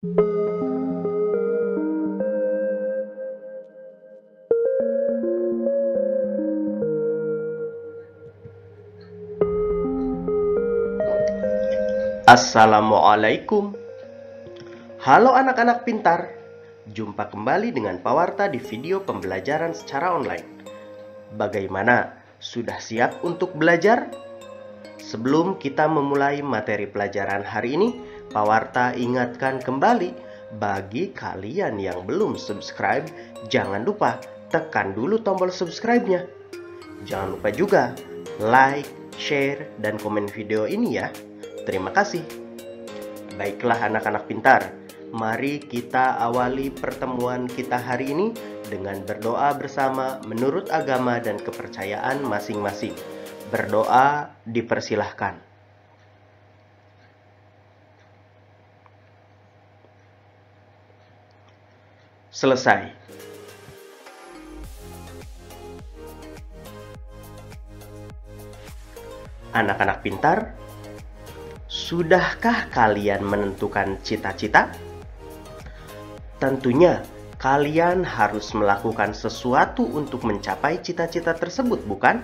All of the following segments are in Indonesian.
Assalamualaikum. Halo anak-anak pintar. Jumpa kembali dengan Pak Warta di video pembelajaran secara online. Bagaimana? Sudah siap untuk belajar? Sebelum kita memulai materi pelajaran hari ini, Pak Warta ingatkan kembali, bagi kalian yang belum subscribe, jangan lupa tekan dulu tombol subscribe-nya. Jangan lupa juga like, share, dan komen video ini ya. Terima kasih. Baiklah anak-anak pintar, mari kita awali pertemuan kita hari ini dengan berdoa bersama menurut agama dan kepercayaan masing-masing. Berdoa dipersilahkan. Selesai. Anak-anak pintar, sudahkah kalian menentukan cita-cita? Tentunya, kalian harus melakukan sesuatu untuk mencapai cita-cita tersebut, bukan?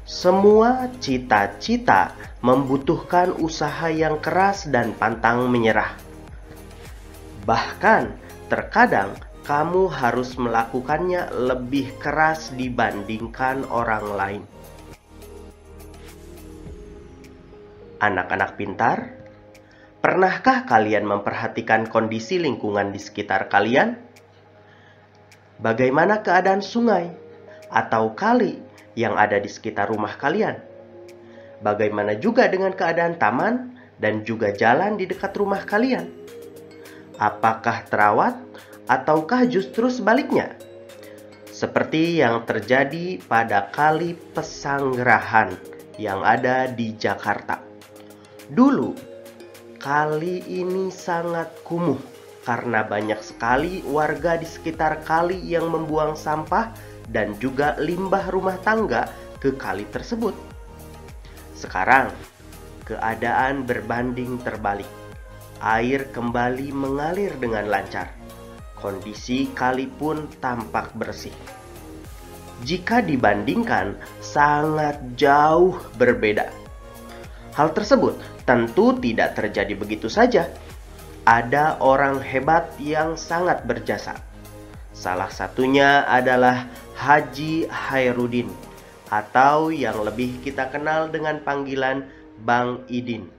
Semua cita-cita membutuhkan usaha yang keras dan pantang menyerah. Bahkan, terkadang kamu harus melakukannya lebih keras dibandingkan orang lain. Anak-anak pintar, pernahkah kalian memperhatikan kondisi lingkungan di sekitar kalian? Bagaimana keadaan sungai atau kali yang ada di sekitar rumah kalian? Bagaimana juga dengan keadaan taman dan juga jalan di dekat rumah kalian? Apakah terawat ataukah justru sebaliknya? Seperti yang terjadi pada Kali Pesanggerahan yang ada di Jakarta. Dulu, kali ini sangat kumuh karena banyak sekali warga di sekitar kali yang membuang sampah dan juga limbah rumah tangga ke kali tersebut. Sekarang, keadaan berbanding terbalik. Air kembali mengalir dengan lancar. Kondisi kali pun tampak bersih. Jika dibandingkan, sangat jauh berbeda. Hal tersebut tentu tidak terjadi begitu saja. Ada orang hebat yang sangat berjasa. Salah satunya adalah Haji Khairuddin, atau yang lebih kita kenal dengan panggilan Bang Idin.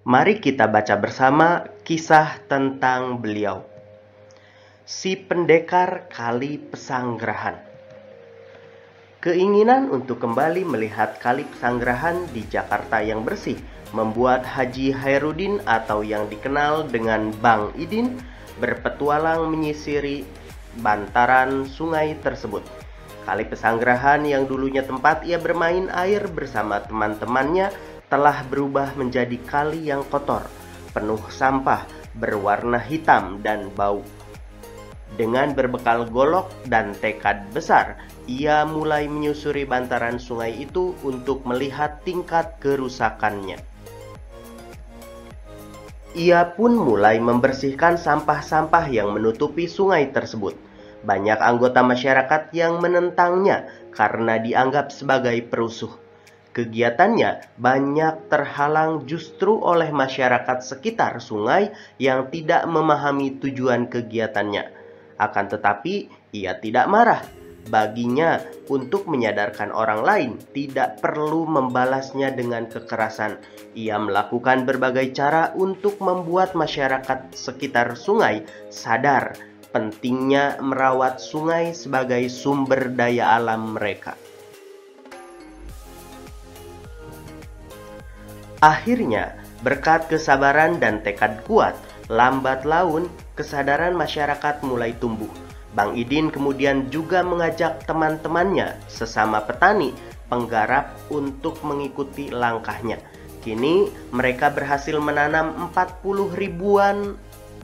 Mari kita baca bersama kisah tentang beliau. Si pendekar Kali Pesanggerahan. Keinginan untuk kembali melihat Kali Pesanggerahan di Jakarta yang bersih membuat Haji Khairuddin atau yang dikenal dengan Bang Idin berpetualang menyisiri bantaran sungai tersebut. Kali Pesanggerahan yang dulunya tempat ia bermain air bersama teman-temannya telah berubah menjadi kali yang kotor, penuh sampah, berwarna hitam dan bau. Dengan berbekal golok dan tekad besar, ia mulai menyusuri bantaran sungai itu untuk melihat tingkat kerusakannya. Ia pun mulai membersihkan sampah-sampah yang menutupi sungai tersebut. Banyak anggota masyarakat yang menentangnya karena dianggap sebagai perusuh. Kegiatannya banyak terhalang justru oleh masyarakat sekitar sungai yang tidak memahami tujuan kegiatannya. Akan tetapi, ia tidak marah. Baginya, untuk menyadarkan orang lain tidak perlu membalasnya dengan kekerasan. Ia melakukan berbagai cara untuk membuat masyarakat sekitar sungai sadar pentingnya merawat sungai sebagai sumber daya alam mereka. Akhirnya, berkat kesabaran dan tekad kuat, lambat laun kesadaran masyarakat mulai tumbuh. Bang Idin kemudian juga mengajak teman-temannya sesama petani penggarap untuk mengikuti langkahnya. Kini mereka berhasil menanam 40 ribuan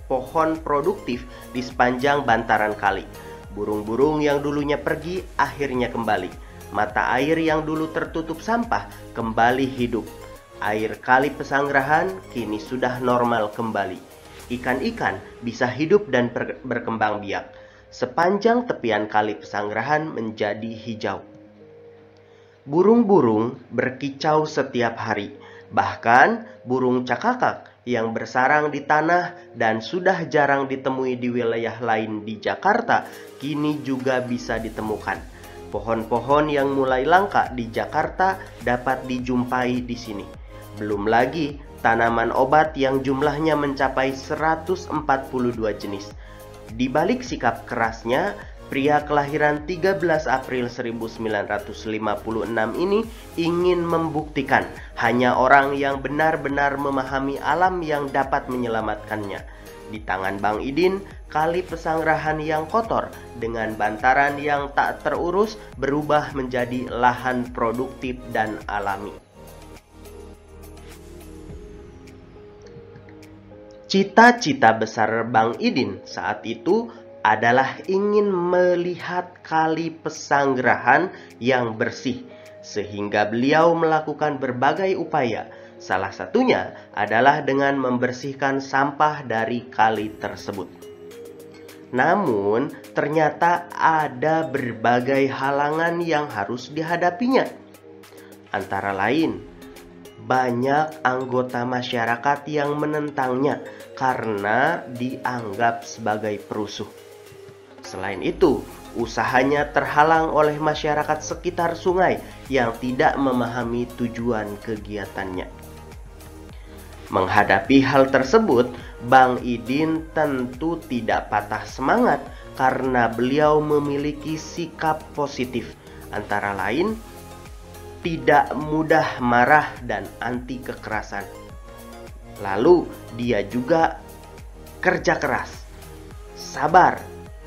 pohon produktif di sepanjang bantaran kali. Burung-burung yang dulunya pergi akhirnya kembali. mata air yang dulu tertutup sampah kembali hidup. Air Kali Pesanggerahan kini sudah normal kembali. Ikan-ikan bisa hidup dan berkembang biak. Sepanjang tepian Kali Pesanggerahan menjadi hijau. Burung-burung berkicau setiap hari. Bahkan burung cakakak yang bersarang di tanah dan sudah jarang ditemui di wilayah lain di Jakarta kini juga bisa ditemukan. Pohon-pohon yang mulai langka di Jakarta dapat dijumpai di sini. Belum lagi tanaman obat yang jumlahnya mencapai 142 jenis. Di balik sikap kerasnya, pria kelahiran 13 April 1956 ini ingin membuktikan hanya orang yang benar-benar memahami alam yang dapat menyelamatkannya. Di tangan Bang Idin, Kali Pesanggerahan yang kotor dengan bantaran yang tak terurus berubah menjadi lahan produktif dan alami. Cita-cita besar Bang Idin saat itu adalah ingin melihat Kali Pesanggerahan yang bersih, sehingga beliau melakukan berbagai upaya. Salah satunya adalah dengan membersihkan sampah dari kali tersebut. Namun, ternyata ada berbagai halangan yang harus dihadapinya. Antara lain, banyak anggota masyarakat yang menentangnya karena dianggap sebagai perusuh. Selain itu, usahanya terhalang oleh masyarakat sekitar sungai yang tidak memahami tujuan kegiatannya. Menghadapi hal tersebut, Bang Idin tentu tidak patah semangat karena beliau memiliki sikap positif, antara lain tidak mudah marah dan anti kekerasan. Lalu dia juga kerja keras, sabar,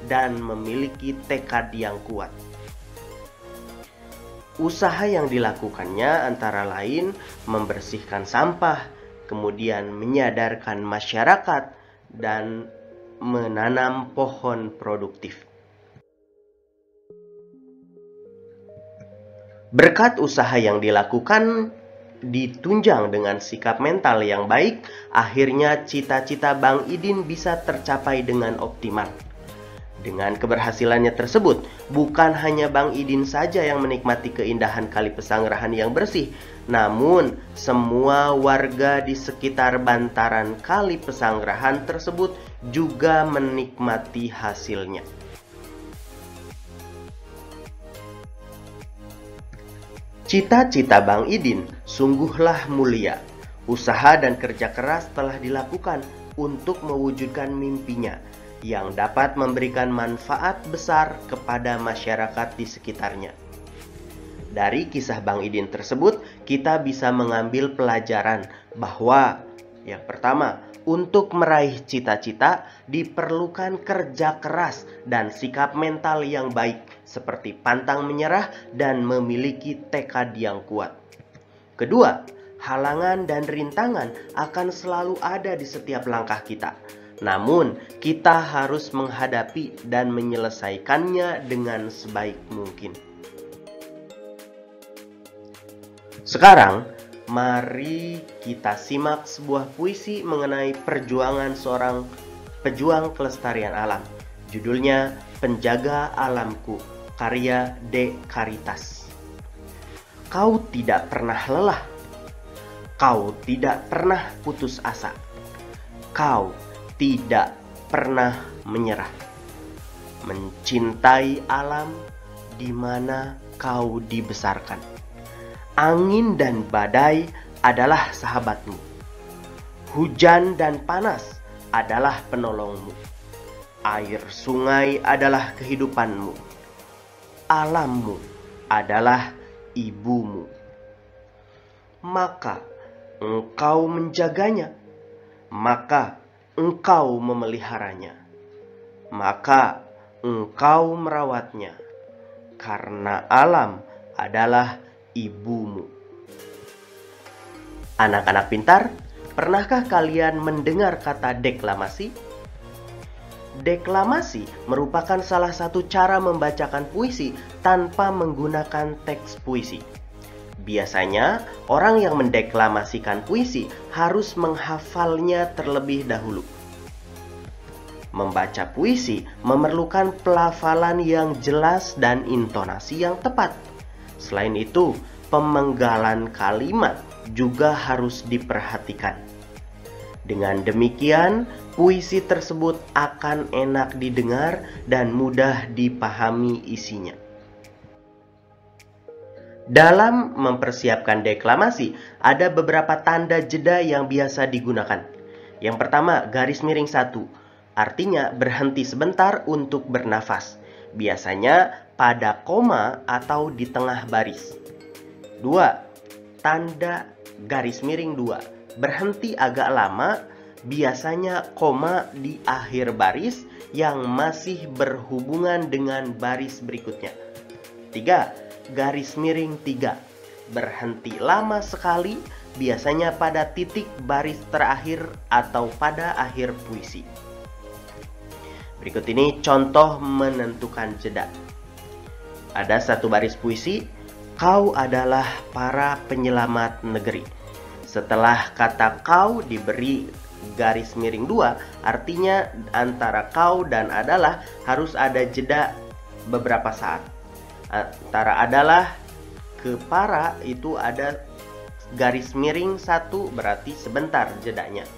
dan memiliki tekad yang kuat. Usaha yang dilakukannya antara lain membersihkan sampah, kemudian menyadarkan masyarakat, dan menanam pohon produktif. Berkat usaha yang dilakukan ditunjang dengan sikap mental yang baik, akhirnya cita-cita Bang Idin bisa tercapai dengan optimal. Dengan keberhasilannya tersebut, bukan hanya Bang Idin saja yang menikmati keindahan Kali Pesanggerahan yang bersih, namun semua warga di sekitar bantaran Kali Pesanggerahan tersebut juga menikmati hasilnya. Cita-cita Bang Idin sungguhlah mulia. Usaha dan kerja keras telah dilakukan untuk mewujudkan mimpinya yang dapat memberikan manfaat besar kepada masyarakat di sekitarnya. Dari kisah Bang Idin tersebut, kita bisa mengambil pelajaran bahwa yang pertama, untuk meraih cita-cita diperlukan kerja keras dan sikap mental yang baik, seperti pantang menyerah dan memiliki tekad yang kuat. Kedua, halangan dan rintangan akan selalu ada di setiap langkah kita. Namun, kita harus menghadapi dan menyelesaikannya dengan sebaik mungkin. Sekarang, mari kita simak sebuah puisi mengenai perjuangan seorang pejuang kelestarian alam. Judulnya Penjaga Alamku, karya D. Caritas. Kau tidak pernah lelah. Kau tidak pernah putus asa. Kau tidak pernah menyerah. Mencintai alam di mana kau dibesarkan. Angin dan badai adalah sahabatmu. Hujan dan panas adalah penolongmu. Air sungai adalah kehidupanmu. Alammu adalah ibumu. Maka engkau menjaganya. Maka engkau memeliharanya. Maka engkau merawatnya. Karena alam adalah ibumu. Anak-anak pintar, pernahkah kalian mendengar kata deklamasi? Deklamasi merupakan salah satu cara membacakan puisi tanpa menggunakan teks puisi. Biasanya, orang yang mendeklamasikan puisi harus menghafalnya terlebih dahulu. Membaca puisi memerlukan pelafalan yang jelas dan intonasi yang tepat. Selain itu, pemenggalan kalimat juga harus diperhatikan. Dengan demikian, puisi tersebut akan enak didengar dan mudah dipahami isinya. Dalam mempersiapkan deklamasi, ada beberapa tanda jeda yang biasa digunakan. Yang pertama, garis miring 1, artinya berhenti sebentar untuk bernafas. Biasanya pada koma atau di tengah baris. 2, tanda garis miring 2, berhenti agak lama, biasanya koma di akhir baris yang masih berhubungan dengan baris berikutnya. 3, garis miring 3, berhenti lama sekali, biasanya pada titik baris terakhir atau pada akhir puisi. Berikut ini contoh menentukan jeda. Ada satu baris puisi, kau adalah para penyelamat negeri. Setelah kata kau diberi garis miring 2, artinya antara kau dan adalah harus ada jeda beberapa saat. Antara adalah ke para itu ada garis miring 1, berarti sebentar jedanya.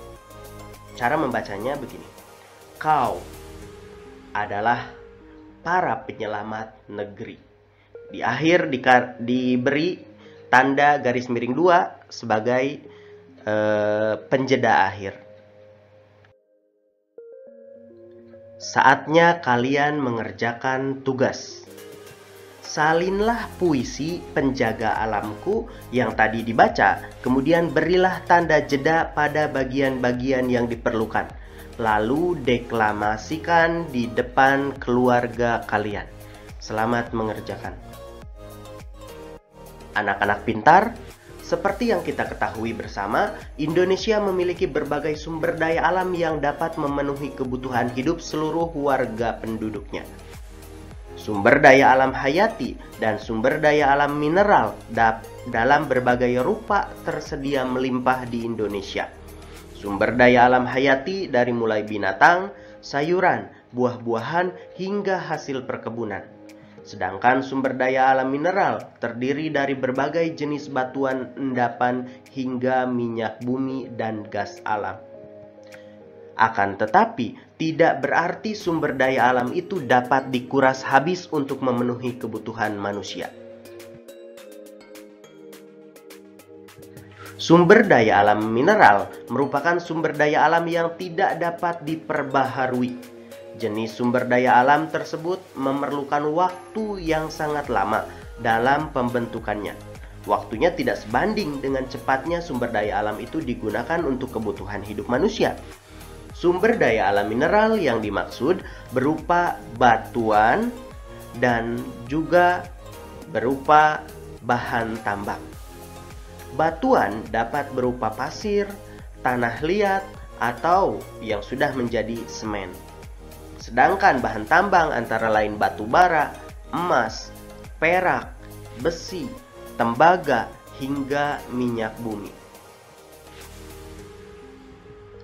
Cara membacanya begini. Kau adalah para penyelamat negeri. Di akhir diberi tanda garis miring 2 sebagai penjeda akhir. Saatnya kalian mengerjakan tugas. Salinlah puisi penjaga alamku yang tadi dibaca, kemudian berilah tanda jeda pada bagian-bagian yang diperlukan. Lalu deklamasikan di depan keluarga kalian. Selamat mengerjakan. Anak-anak pintar, seperti yang kita ketahui bersama, Indonesia memiliki berbagai sumber daya alam yang dapat memenuhi kebutuhan hidup seluruh warga penduduknya. Sumber daya alam hayati dan sumber daya alam mineral dalam berbagai rupa tersedia melimpah di Indonesia. Sumber daya alam hayati dari mulai binatang, sayuran, buah-buahan, hingga hasil perkebunan. Sedangkan sumber daya alam mineral terdiri dari berbagai jenis batuan endapan hingga minyak bumi dan gas alam. Akan tetapi, tidak berarti sumber daya alam itu dapat dikuras habis untuk memenuhi kebutuhan manusia. Sumber daya alam mineral merupakan sumber daya alam yang tidak dapat diperbaharui. Jenis sumber daya alam tersebut memerlukan waktu yang sangat lama dalam pembentukannya. Waktunya tidak sebanding dengan cepatnya sumber daya alam itu digunakan untuk kebutuhan hidup manusia. Sumber daya alam mineral yang dimaksud berupa batuan dan juga berupa bahan tambang. Batuan dapat berupa pasir, tanah liat, atau yang sudah menjadi semen. Sedangkan bahan tambang antara lain batu bara, emas, perak, besi, tembaga, hingga minyak bumi.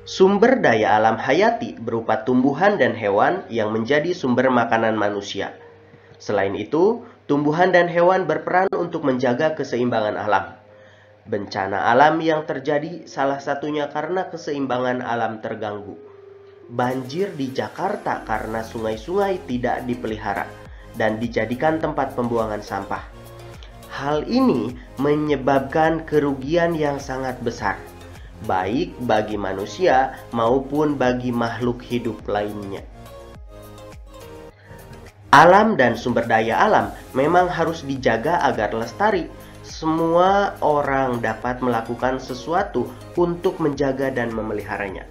Sumber daya alam hayati berupa tumbuhan dan hewan yang menjadi sumber makanan manusia. Selain itu, tumbuhan dan hewan berperan untuk menjaga keseimbangan alam. Bencana alam yang terjadi salah satunya karena keseimbangan alam terganggu. Banjir di Jakarta karena sungai-sungai tidak dipelihara dan dijadikan tempat pembuangan sampah. Hal ini menyebabkan kerugian yang sangat besar, baik bagi manusia maupun bagi makhluk hidup lainnya. Alam dan sumber daya alam memang harus dijaga agar lestari. Semua orang dapat melakukan sesuatu untuk menjaga dan memeliharanya.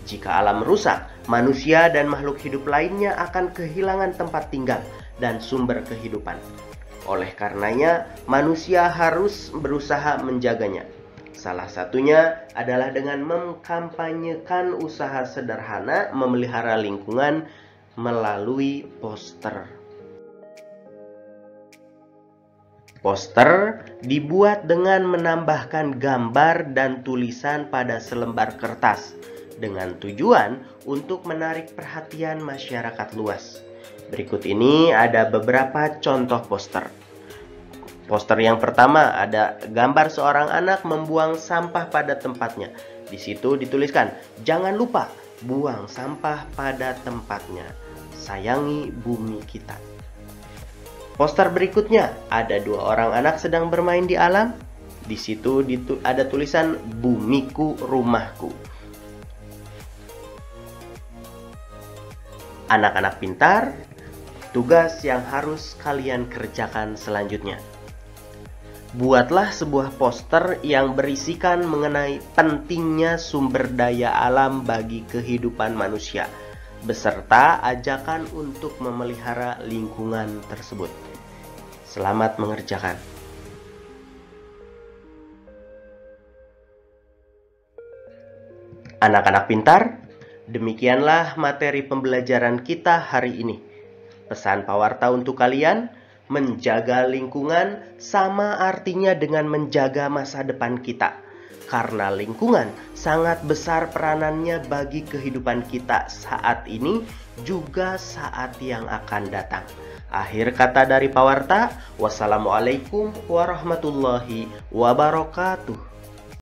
Jika alam rusak, manusia dan makhluk hidup lainnya akan kehilangan tempat tinggal dan sumber kehidupan. Oleh karenanya, manusia harus berusaha menjaganya. Salah satunya adalah dengan mengkampanyekan usaha sederhana memelihara lingkungan melalui poster. Poster dibuat dengan menambahkan gambar dan tulisan pada selembar kertas dengan tujuan untuk menarik perhatian masyarakat luas. Berikut ini ada beberapa contoh poster. Poster yang pertama ada gambar seorang anak membuang sampah pada tempatnya. Di situ dituliskan, "Jangan lupa buang sampah pada tempatnya. Sayangi bumi kita." Poster berikutnya ada dua orang anak sedang bermain di alam. Di situ ada tulisan, "Bumiku, rumahku." Anak-anak pintar, tugas yang harus kalian kerjakan selanjutnya. Buatlah sebuah poster yang berisikan mengenai pentingnya sumber daya alam bagi kehidupan manusia, beserta ajakan untuk memelihara lingkungan tersebut. Selamat mengerjakan. Anak-anak pintar, demikianlah materi pembelajaran kita hari ini. Pesan Pawarta untuk kalian, menjaga lingkungan sama artinya dengan menjaga masa depan kita. Karena lingkungan sangat besar peranannya bagi kehidupan kita saat ini juga saat yang akan datang. Akhir kata dari Pawarta, wassalamualaikum warahmatullahi wabarakatuh.